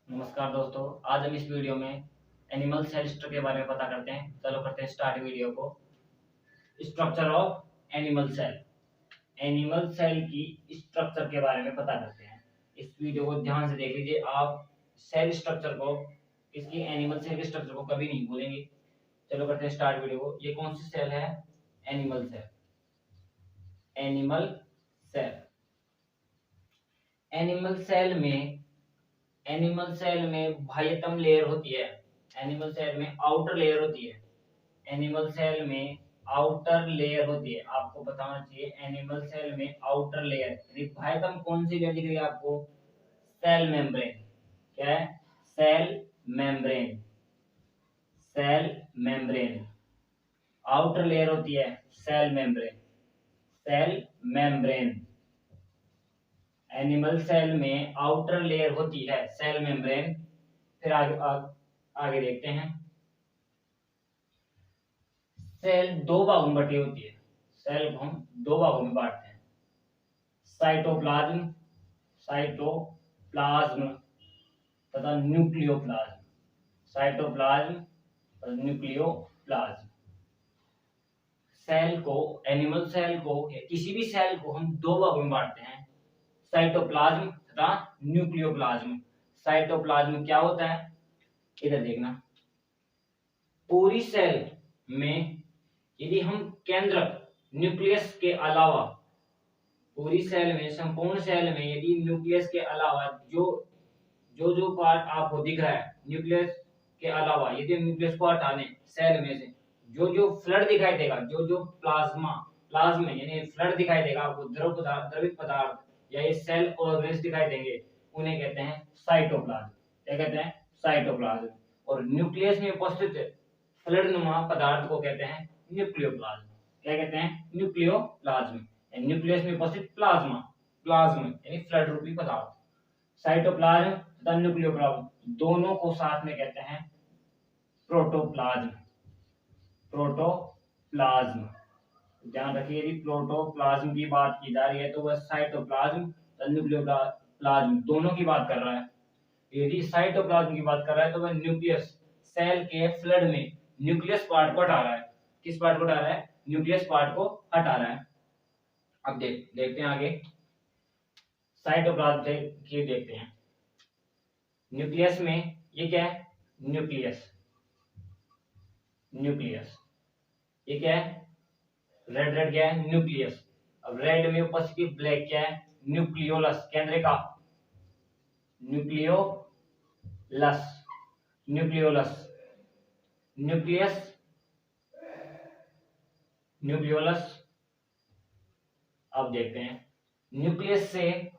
नमस्कार दोस्तों, आज हम इस वीडियो में एनिमल सेल स्ट्रक्चर के बारे में पता करते हैं। चलो करते हैं स्टार्ट वीडियो को। Structure of animal cell. Animal cell की स्ट्रक्चर के बारे में पता करते हैं। इस वीडियो को ध्यान से देख लीजिए। आप सेल स्ट्रक्चर को, इसकी एनिमल सेल के स्ट्रक्चर को कभी नहीं भूलेंगे। चलो करते हैं स्टार्ट वीडियो को। ये कौन सी सेल है? Animal cell. Animal cell. Animal cell में एनिमल सेल में बाह्यतम लेयर होती है। एनिमल सेल में आउटर लेयर होती है। एनिमल सेल में आउटर लेयर होती है। आपको बताना चाहिए एनिमल सेल में आउटर लेयर यानी बाह्यतम कौन सी लेयर दिख रही है आपको? Cell membrane. क्या है? Cell membrane. Cell membrane. Outer layer होती है cell membrane. Cell membrane. Animal cell में आउटर लेयर होती है सेल मेम्ब्रेन। फिर आगे देखते हैं। सेल दो भागों में बटी होती है। सेल को हम दो भागों में बांटते हैं। साइटोप्लाज्म, साइटोप्लाज्म तथा न्यूक्लियोप्लाज्म। साइटोप्लाज्म और न्यूक्लियोप्लाज्म। सेल को, एनिमल सेल को या किसी भी सेल को हम दो भागों में बांटते हैं, साइटोप्लाज्म तथा न्यूक्लियोप्लाज्म। साइटोप्लाज्म क्या होता है? इधर देखना। पूरी सेल में यदि हम केंद्रक न्यूक्लियस के अलावा, पूरी सेल में, संपूर्ण सेल में यदि न्यूक्लियस के अलावा जो जो जो पार्ट आपको दिख रहा है, न्यूक्लियस के अलावा यदि न्यूक्लियस को हटाने सेल में से जो जो फ्लड दिखाई देगा, जो जो प्लाज्मा यानी फ्लड दिखाई देगा आपको, द्रवित पदार्थ या ये सेल ऑर्गेन्स दिखाई देंगे, उन्हें कहते हैं साइटोप्लाज्म। क्या कहते हैं? साइटोप्लाज्म। और न्यूक्लियस में उपस्थित फ्लडनुमा पदार्थ को कहते हैं न्यूक्लियोप्लाज्म। क्या कहते हैं? न्यूक्लियोप्लाज्म। न्यूक्लियस में उपस्थित प्लाज्म यानी फ्लड रूपी पदार्थ। साइटोप्लाज्म तथा न्यूक्लियोप्लाज्म दोनों को साथ में कहते हैं प्रोटोप्लाज्म। प्रोटोप्लाज्म। ध्यान रखिए, यदि प्रोटोप्लाज्म की बात की जा रही है तो वह साइटोप्लाज्म तथा न्यूक्लियोप्लाज्म दोनों की बात कर रहा है। यदि साइटोप्लाज्म की बात कर रहा है तो वह न्यूक्लियस, सेल के फ्लड में न्यूक्लियस पार्ट को हटा रहा है। किस पार्ट को हटा रहा है? न्यूक्लियस पार्ट को हटा रहा है। अब देखते हैं आगे। साइटोप्लाज्म की देखते हैं। न्यूक्लियस में ये क्या है? न्यूक्लियस। न्यूक्लियस ये क्या है? रेड रेड क्या है? न्यूक्लियस। अब रेड में उपस्थित ब्लैक क्या है? न्यूक्लियोलस, केंद्रिका। न्यूक्लियोलस। न्यूक्लियोलस। Nucleus, nucleolus. अब देखते हैं। न्यूक्लियस से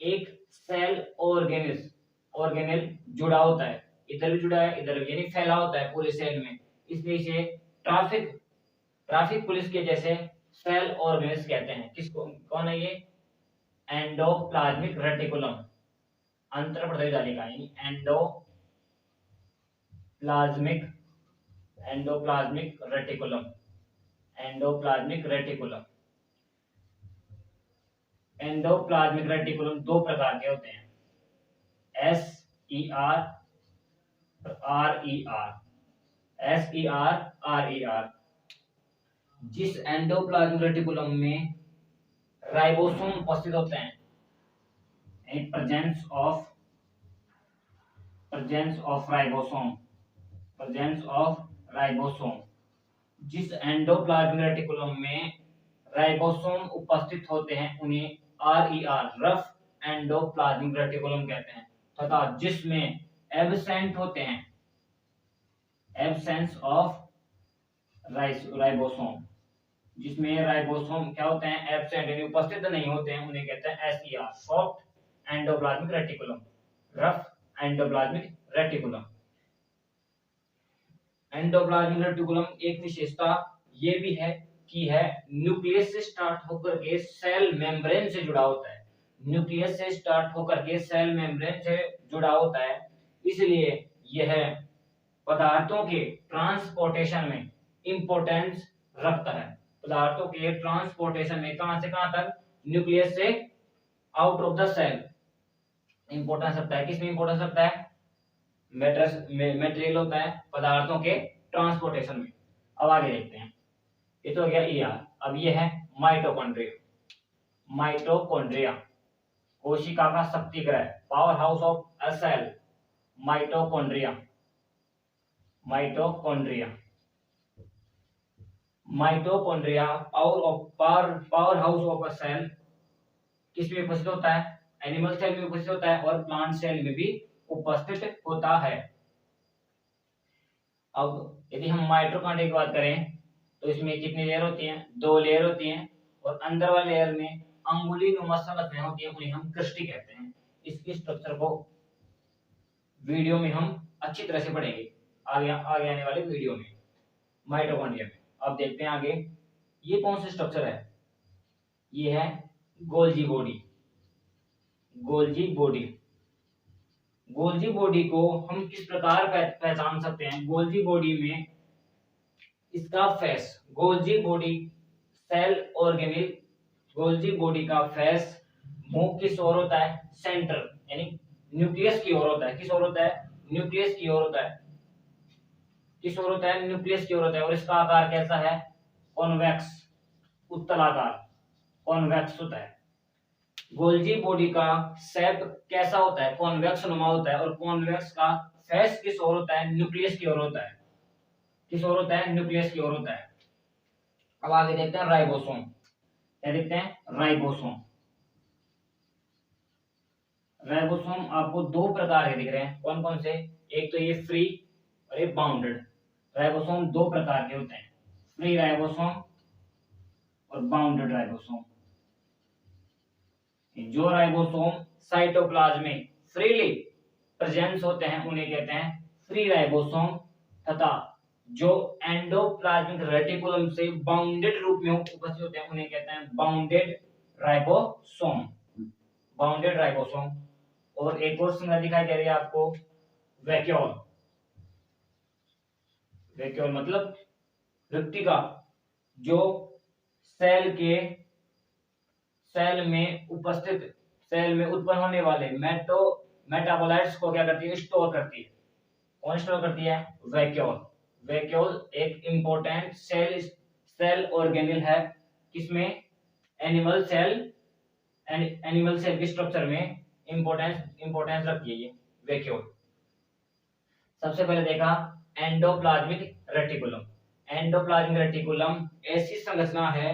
एक सेल ऑर्गेनेल जुड़ा होता है। इधर भी जुड़ा है, इधर भी, यानी फैला होता है पूरे सेल में। इसलिए इसे ट्रैफिक पुलिस के जैसे सेल ऑर्गेनेल्स कहते हैं। किसको? कौन है ये? Endoplasmic reticulum. अंतर्प्रदेश जालिका यानी endoplasmic reticulum. Endoplasmic reticulum. Endoplasmic reticulum दो प्रकार के होते हैं, SER RER। SER RER। जिस एंडोप्लाज्मिक रेटिकुलम में राइबोसोम उपस्थित होते हैं, प्रेजेंस ऑफ राइबोसोम। जिस एंडोप्लाज्मिक रेटिकुलम में राइबोसोम उपस्थित होते हैं उन्हें RER, रफ एंडोप्लाज्मिक रेटिकुलम कहते हैं। तथा जिसमें एब्सेंट होते हैं, एब्सेंस ऑफ राइबोसोम, जिसमें राइबोसोम क्या होते हैं? एब्सेंट यानी उपस्थित नहीं होते हैं, उन्हें कहते हैं SER, soft endoplasmic reticulum, rough endoplasmic reticulum. Endoplasmic reticulum एक विशेषता ये भी है कि है न्यूक्लियस से स्टार्ट होकर के सेल मेम्ब्रेन से जुड़ा होता है। न्यूक्लियस से स्टार्ट होकर के सेल मेम्ब्रेन से जुड़ा होता है, इसलिए यह पदार्थों के ट्रांसपोर्टेशन में इंपॉर्टेंस रखता है। पदार्थों के ट्रांसपोर्टेशन में कहां से कहां तक? न्यूक्लियस से out of the cell importance रखता है। किसमें इंपॉर्टेंस रखता है? मटेरियल होता है पदार्थों के ट्रांसपोर्टेशन में। अब आगे देखते हैं, ये तो हो गया ईआर। अब ये है माइटोकॉन्ड्रिया। माइटोकॉन्ड्रिया कोशिका का शक्ति ग्रह, power house of a cell. Mitochondria, mitochondria, mitochondria power house of a cell किसमें उपस्थित होता है? एनिमल सेल में उपस्थित होता है और प्लांट सेल में भी उपस्थित होता है। अब यदि हम माइटोकॉन्ड्रिया की बात करें तो इसमें कितनी लेयर होती हैं? 2 लेयर होती हैं और अंदर वाले लेयर में अंगुली नुमा संरचनाएं होती हैं, उन्हें हम क्रिस्टी कहते हैं। इसकी स्ट्रक्चर को वीडियो में हम अच्छी तरह से पढ़ेंगे आगे आने वाले वीडियो में माइटोकॉन्ड्रिया में। अब देखते हैं आगे, ये कौन सी स्ट्रक्चर है? ये है Golgi body. Golgi body, Golgi body को हम किस प्रकार पहचान सकते हैं? गोल्जी बॉडी में इसका face, Golgi body cell organelle, Golgi body का फेस मुंह किस ओर होता है? सेंटर यानी न्यूक्लियस की ओर होता है। किस ओर होता है? न्यूक्लियस की ओर होता है। किस ओर होता है? न्यूक्लियस की ओर होता है। और इसका आकार कैसा है? कॉन्वेक्स, उत्तलाकार, कॉन्वेक्स होता है। गोल्जी बॉडी का शेप कैसा होता है? कॉन्वेक्स नुमा होता है। और कॉन्वेक्स का फेस किस ओर होता है? न्यूक्लियस की ओर होता है। किस ओर होता है? न्यूक्लियस की ओर होता है। अब आगे देखते हैं राइबोसोम। क्या देखते हैं? राइबोसोम। राइबोसोम आपको 2 प्रकार के दिख रहे हैं। कौन कौन से? एक तो ये फ्री और एक बाउंडेड। राइबोसोम 2 प्रकार के होते हैं, फ्री राइबोसोम और बाउंडेड राइबोसोम। जो राइबोसोम साइटोप्लाज्म में फ्रीली प्रेजेंस होते हैं उन्हें कहते हैं फ्री राइबोसोम, तथा जो एंडोप्लाज्मिक रेटिकुलम से बाउंडेड रूप में उपस्थित होते हैं उन्हें कहते हैं बाउंडेड राइबोसोम। Bounded ribosome. और एक और संज्ञा दिखाई दे रही है आपको, वैक्यूल। वैक्यूल मतलब रिक्तिका, जो सेल में उत्पन्न होने वाले मेटाबोलाइट्स को क्या करती है? स्टोर करती है। कौन स्टोर करती है? वैक्यूल। वैक्यूल एक इंपॉर्टेंट सेल ऑर्गेनेल है। किसमें? एनिमल सेल के स्ट्रक्चर में इंपॉर्टेंस रखती है ये वैक्यूल। सबसे पहले देखा एंडोप्लाज्मिक रेटिकुलम। एंडोप्लाज्मिक रेटिकुलम ऐसी संरचना है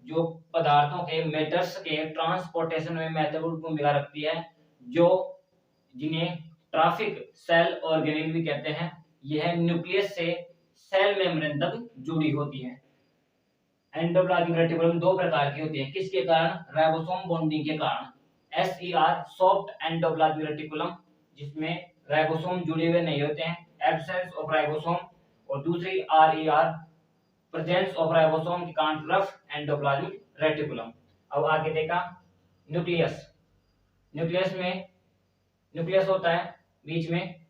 जो पदार्थों के मेटर्स के ट्रांसपोर्टेशन में महत्वपूर्ण भूमिका रखती है, जिन्हें ट्रैफिक सेल ऑर्गेनेल भी कहते हैं। यह न्यूक्लियस से सेल मेम्ब्रेन तक जुड़ी होती है। एंडोप्लाज्मिक रेटिकुलम 2 प्रकार की होती है। किसके कारण? राइबोसोम बॉन्डिंग के कारण। SER सॉफ्ट एंडोप्लाज्मिक रेटिकुलम, जिसमें राइबोसोम जुड़े हुए नहीं होते हैं, एब्सेंस ऑफ राइबोसोम। और दूसरी RER प्रेजेंस ऑफ राइबोसोम के कारण रफ एंडोप्लाज्मिक रेटिकुलम। अब आगे देखा न्यूक्लियस। न्यूक्लियस होता है बीच में।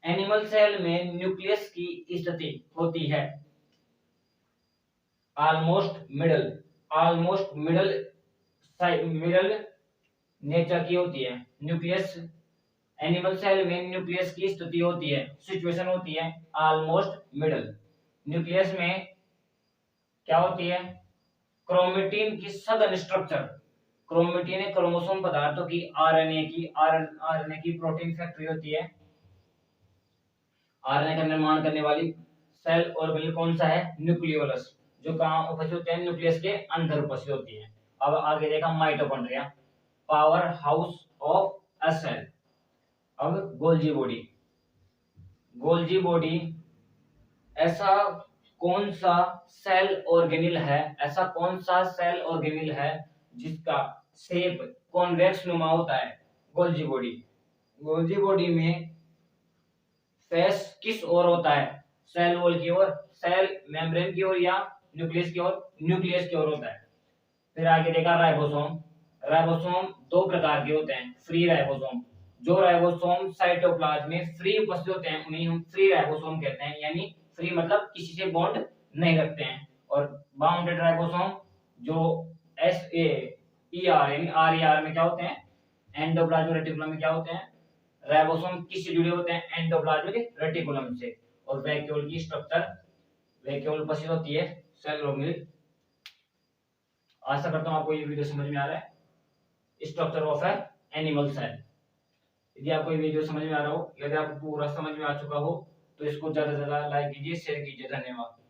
एनिमल सेल में न्यूक्लियस की स्थिति होती है ऑलमोस्ट मिडल नेचर की होती है। न्यूक्लियस, एनिमल सेल में न्यूक्लियस की स्थिति होती है, सिचुएशन होती है ऑलमोस्ट मिडल। न्यूक्लियस में क्या होती है? क्रोमेटिन की सघन स्ट्रक्चर। क्रोमेटिन है क्रोमोसोम पदार्थों की, आरएनए की प्रोटीन फैक्ट्री होती है। आरएनए का निर्माण करने वाली सेल ऑर्गेनेल कौन सा है? न्यूक्लियोलस, जो कहां उपस्थित होते हैं? न्यूक्लियस के अंदर उपस्थित होती है। अब आगे देखा mitochondria, power house of a cell. अब गोल्जी बॉडी ऐसा कौन सा सेल ऑर्गेनेल है जिसका शेप कॉन्वेक्स नुमा होता है? गोल्जी बॉडी में फेस किस ओर होता है? सेल वॉल की ओर, सेल मेम्ब्रेन की ओर, या न्यूक्लियस की ओर? न्यूक्लियस की ओर होता है। फिर आगे देखा राइबोसोम 2 प्रकार के होते हैं, फ्री राइबोसोम। जो राइबोसोम साइटोप्लाज्म में फ्री उपस्थित होते हैं उन्हें हम फ्री राइबोसोम कहते हैं, यानी फ्री मतलब किसी से बॉन्ड नहीं रखते हैं। और बाउंडेड राइबोसोम जो SAER यानी RER में क्या होते हैं? एंडोप्लाज्मिक रेटिकुलम में क्या होते हैं? राइबोसोम किससे जुड़े होते हैं? एंडोप्लाज्मिक रेटिकुलम से। और वैक्यूल की स्ट्रक्चर, वैक्यूल उपस्थित होती है सेलोमिल। आशा करता हूं आपको ये वीडियो समझ में आ रहा है। Structure of animal cell. यदि आपको ये वीडियो समझ में आ रहा हो, यदि आपको पूरा समझ में आ चुका हो, तो इसको ज्यादा से ज्यादा लाइक कीजिए, शेयर कीजिए। धन्यवाद।